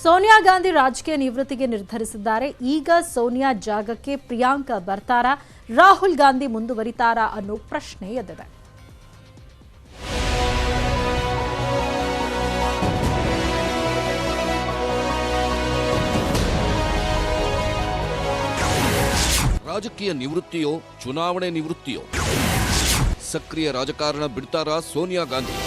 ಸೋನಿಯಾ ಗಾಂಧಿ ರಾಜಕೀಯ ನಿವೃತ್ತಿಗೆ ನಿರ್ಧರಿಸಿದ್ದಾರೆ. ಈಗ ಸೋನಿಯಾ ಜಾಗಕ್ಕೆ ಪ್ರಿಯಾಂಕಾ ಬರ್ತಾರಾ, ರಾಹುಲ್ ಗಾಂಧಿ ಮುಂದುವರಿತಾರಾ ಅನ್ನೋ ಪ್ರಶ್ನೆ ಎದ್ದಿದೆ. ರಾಜಕೀಯ ನಿವೃತ್ತಿಯೋ ಚುನಾವಣೆ ನಿವೃತ್ತಿಯೋ? ಸಕ್ರಿಯ ರಾಜಕಾರಣ ಬಿಡ್ತಾರಾ ಸೋನಿಯಾ ಗಾಂಧಿ?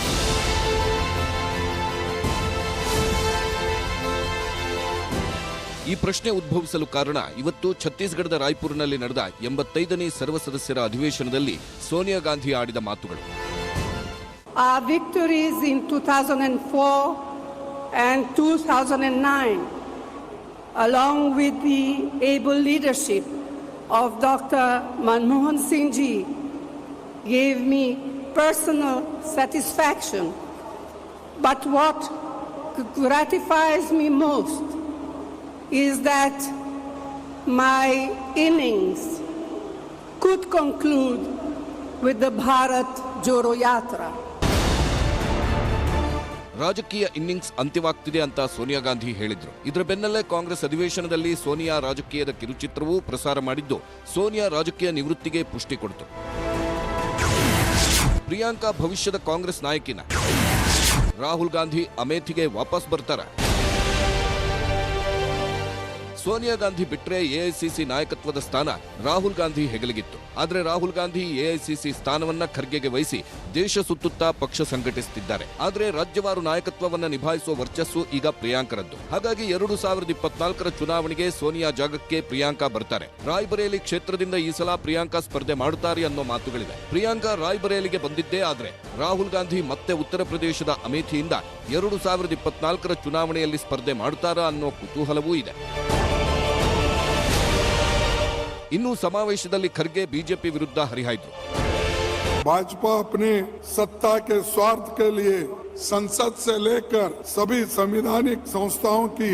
ಈ ಪ್ರಶ್ನೆ ಉದ್ಭವಿಸಲು ಕಾರಣ ಇವತ್ತು ಛತ್ತೀಸ್ಗಢದ ರಾಯ್ಪುರ್ನಲ್ಲಿ ನಡೆದ 85ನೇ ಸರ್ವಸದಸ್ಯರ ಅಧಿವೇಶನದಲ್ಲಿ ಸೋನಿಯಾ ಗಾಂಧಿ ಆಡಿದ ಮಾತುಗಳು. Our victories in 2004 and 2009, along with the able leadership of Dr. Manmohan Singh ji, gave me personal satisfaction. But what gratifies me most is that my innings could conclude with the Bharat Joro Yatra. ರಾಜಕೀಯ innings ಅಂತ್ಯವಾಗ್ತಿದೆ ಅಂತ ಸೋನಿಯಾ ಗಾಂಧಿ ಹೇಳಿದ್ರು. ಇದರ ಬೆನ್ನಲ್ಲೇ ಕಾಂಗ್ರೆಸ್ ಅಧಿವೇಶನದಲ್ಲಿ ಸೋನಿಯಾ ರಾಜಕೀಯದ ಕಿರುಚಿತ್ರವೂ ಪ್ರಸಾರ ಮಾಡಿದ್ದು ಸೋನಿಯಾ ರಾಜಕೀಯ ನಿವೃತ್ತಿಗೆ ಪುಷ್ಟಿ ಕೊಡ್ತು. ಪ್ರಿಯಾಂಕಾ ಭವಿಷ್ಯದ ಕಾಂಗ್ರೆಸ್ ನಾಯಕಿನ? ರಾಹುಲ್ ಗಾಂಧಿ ಅಮೇಥಿಗೆ ವಾಪಸ್ ಬರ್ತಾರ? ಸೋನಿಯಾ ಗಾಂಧಿ ಬಿಟ್ರೆ ಎಐಸಿಸಿ ನಾಯಕತ್ವದ ಸ್ಥಾನ ರಾಹುಲ್ ಗಾಂಧಿ ಹೆಗಲಿಗಿತ್ತು. ಆದರೆ ರಾಹುಲ್ ಗಾಂಧಿ ಎಐಸಿಸಿ ಸ್ಥಾನವನ್ನ ಖರ್ಗೆಗೆ ವಹಿಸಿ ದೇಶ ಸುತ್ತುತ್ತಾ ಪಕ್ಷ ಸಂಘಟಿಸುತ್ತಿದ್ದಾರೆ. ಆದರೆ ರಾಜ್ಯವಾರು ನಾಯಕತ್ವವನ್ನ ನಿಭಾಯಿಸುವ ವರ್ಚಸ್ಸು ಈಗ ಪ್ರಿಯಾಂಕರದ್ದು. ಹಾಗಾಗಿ 2024ರ ಚುನಾವಣೆಗೆ ಸೋನಿಯಾ ಜಾಗಕ್ಕೆ ಪ್ರಿಯಾಂಕಾ ಬರ್ತಾರೆ. ರಾಯ್ಬರೇಲಿ ಕ್ಷೇತ್ರದಿಂದ ಈ ಸಲ ಪ್ರಿಯಾಂಕಾ ಸ್ಪರ್ಧೆ ಮಾಡುತ್ತಾರೆ ಅನ್ನೋ ಮಾತುಗಳಿವೆ. ಪ್ರಿಯಾಂಕಾ ರಾಯ್ಬರೇಲಿಗೆ ಬಂದಿದ್ದೇ ಆದ್ರೆ ರಾಹುಲ್ ಗಾಂಧಿ ಮತ್ತೆ ಉತ್ತರ ಪ್ರದೇಶದ ಅಮೇಥಿಯಿಂದ 2024ರ ಚುನಾವಣೆಯಲ್ಲಿ ಸ್ಪರ್ಧೆ ಮಾಡುತ್ತಾರಾ ಅನ್ನೋ ಕುತೂಹಲವೂ ಇದೆ. ಇನ್ನು ಸಮಾವೇಶದಲ್ಲಿ ಖರ್ಗೆ ಬಿಜೆಪಿ ವಿರುದ್ಧ ಹರಿಹಾಯ್ದರು. भाजपा अपने सत्ता के स्वार्थ के लिए संसद से लेकर सभी संवैधानिक संस्थाओं की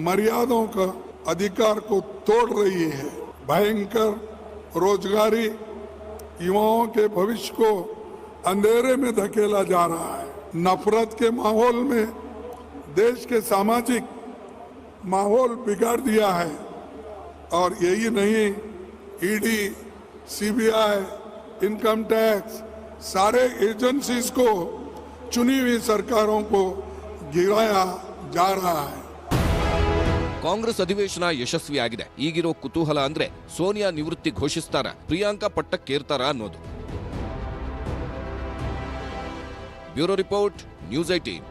मर्यादाओं का अधिकार को तोड़ रही है. भयंकर रोजगारी युवाओं के भविष्य को अंधेरे में धकेला जा रहा है. नफरत के माहौल में देश के सामाजिक माहौल बिगाड़ दिया है. और यही नहीं, ईडी, सीबीआई, इनकम टैक्स, सारे एजेंसीज को चुनी हुई सरकारों को गिराया जा रहा है. ಕಾಂಗ್ರೆಸ್ ಅಧಿವೇಶನ ಯಶಸ್ವಿಯಾಗಿದೆ. ಈಗಿರೋ ಕುತೂಹಲ ಅಂದ್ರೆ ಸೋನಿಯಾ ನಿವೃತ್ತಿ ಘೋಷಿಸ್ತಾರ, ಪ್ರಿಯಾಂಕಾ ಪಟ್ಟಕ್ಕೇರ್ತಾರ ಅನ್ನೋದು. Bureau report, news 18.